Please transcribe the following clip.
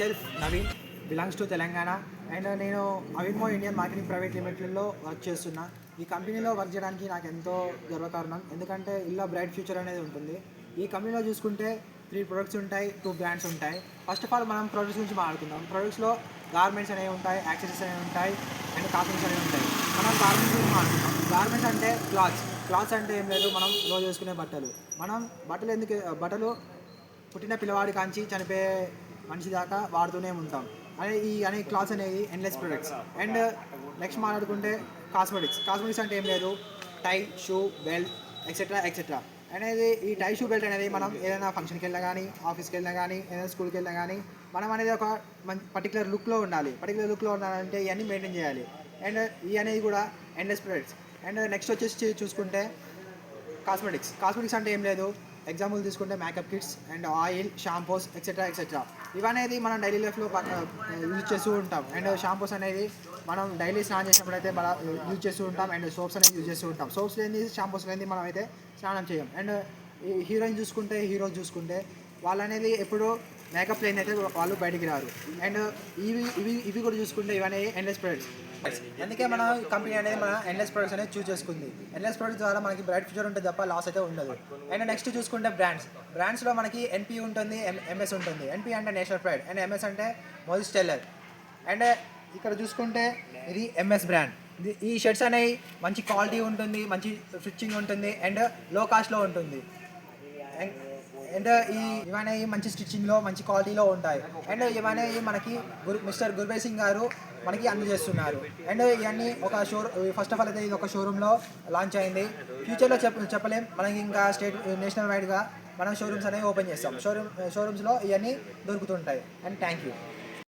myself Naveen belongs to Telangana and నేను అవిన్మో Indian marketing private లిమిటెడ్లో work చేస్తున్నా. ఈ కంపెనీలో వర్క్ చేయడానికి నాకు ఎంతో గర్వకారణం, ఎందుకంటే ఇలా బ్రైట్ ఫ్యూచర్ అనేది ఉంటుంది. ఈ కంపెనీలో చూసుకుంటే 3 ప్రొడక్ట్స్ ఉంటాయి, 2 బ్రాండ్స్ ఉంటాయి. ఫస్ట్ ఆఫ్ ఆల్ మనం ప్రొడక్ట్స్ గురించి మాట్లాడుకుందాం. ప్రొడక్ట్స్లో గార్మెంట్స్ అనేవి ఉంటాయి, యాక్సెసరీస్ అనేవి ఉంటాయి అండ్ కాస్మెటిక్స్ అనేవి ఉంటాయి. మనం గార్మెంట్స్ గురించి మాట్లాడుకుందాం. గార్మెంట్స్ అంటే క్లాత్స్ అంటే ఏం లేదు, మనం రోజు వేసుకునే బట్టలు. మనం బట్టలు పుట్టిన పిల్లవాడి కాంచి చనిపోయే మనిషి దాకా వాడుతూనే ఉంటాం. అనే క్లాత్స్ అనేది ఎండ్లెస్ ప్రొడక్ట్స్. అండ్ నెక్స్ట్ మాట్లాడుకుంటే కాస్మెటిక్స్ అంటే ఏం లేదు, టై, షూ, బెల్ట్ ఎక్సెట్రా అనేది. ఈ టై, షూ, బెల్ట్ అనేది మనం ఏదైనా ఫంక్షన్కి వెళ్ళినా కానీ, ఆఫీస్కి వెళ్ళినా కానీ, ఏదైనా స్కూల్కి వెళ్ళినా కానీ మనం అనేది ఒక పర్టికులర్ లుక్లో ఉండాలంటే ఇవన్నీ మెయింటైన్ చేయాలి. అండ్ ఈ అనేది కూడా ఎండ్లెస్ ప్రొడక్ట్స్. అండ్ నెక్స్ట్ వచ్చేసి చూసుకుంటే కాస్మెటిక్స్ అంటే ఏం లేదు, ఎగ్జాంపుల్ తీసుకుంటే makeup kits and oil, shampoos etcetera ఇవనేది మనం డైలీ లైఫ్లో యూజ్ చేస్తూ ఉంటాం. అండ్ షాంపూస్ అనేది మనం డైలీ స్నానం చేసినప్పుడు అయితే యూజ్ చేస్తూ ఉంటాం. అండ్ సోప్స్ అనేది యూజ్ చేస్తూ ఉంటాం. సోప్స్ లేని, షాంపూస్ లేని మనం అయితే స్నానం చేయం. అండ్ ఈ హీరోస్ చూసుకుంటే వాళ్ళు అనేది ఎప్పుడు మేకప్ లేని అయితే వాళ్ళు బయటికి రారు. అండ్ ఇవి కూడా చూసుకుంటే ఇవన్నీ ఎండ్లెస్ ప్రొడక్ట్స్. అందుకే మన కంపెనీ అనేది మన ఎండ్లెస్ ప్రొడక్ట్స్ అనేది చూస్ చేసుకుంది. ఎండ్లెస్ ప్రొడక్ట్స్ ద్వారా మనకి బ్రైట్ ఫ్యూచర్ ఉంటుంది తప్ప లాస్ అయితే ఉండదు. అండ్ నెక్స్ట్ చూసుకుంటే బ్రాండ్స్లో మనకి ఎన్పి ఉంటుంది, ఎంఎస్ ఉంటుంది. ఎన్పి అంటే నేషనల్ ప్రైడ్ అండ్ ఎంఎస్ అంటే మోజిస్ టైలర్. అండ్ ఇక్కడ చూసుకుంటే ఇది ఎంఎస్ బ్రాండ్. ఈ షర్ట్స్ అనేవి మంచి క్వాలిటీ ఉంటుంది, మంచి స్టిచ్చింగ్ ఉంటుంది అండ్ లో కాస్ట్లో ఉంటుంది. అండ్ ఇవన్నీ మంచి స్టిచ్చింగ్లో, మంచి క్వాలిటీలో ఉంటాయి. అండ్ ఇవన్నీ మనకి మిస్టర్ గుర్బేర్ సింగ్ గారు మనకి అందజేస్తున్నారు. అండ్ ఇవన్నీ ఫస్ట్ ఆఫ్ ఆల్ అయితే ఇది ఒక షోరూంలో లాంచ్ అయింది. ఫ్యూచర్లో చెప్పలేం, మనకి ఇంకా నేషనల్ వైడ్గా మనం షోరూమ్స్ అనేవి ఓపెన్ చేస్తాం. షోరూమ్స్లో ఇవన్నీ దొరుకుతుంటాయి. And thank you.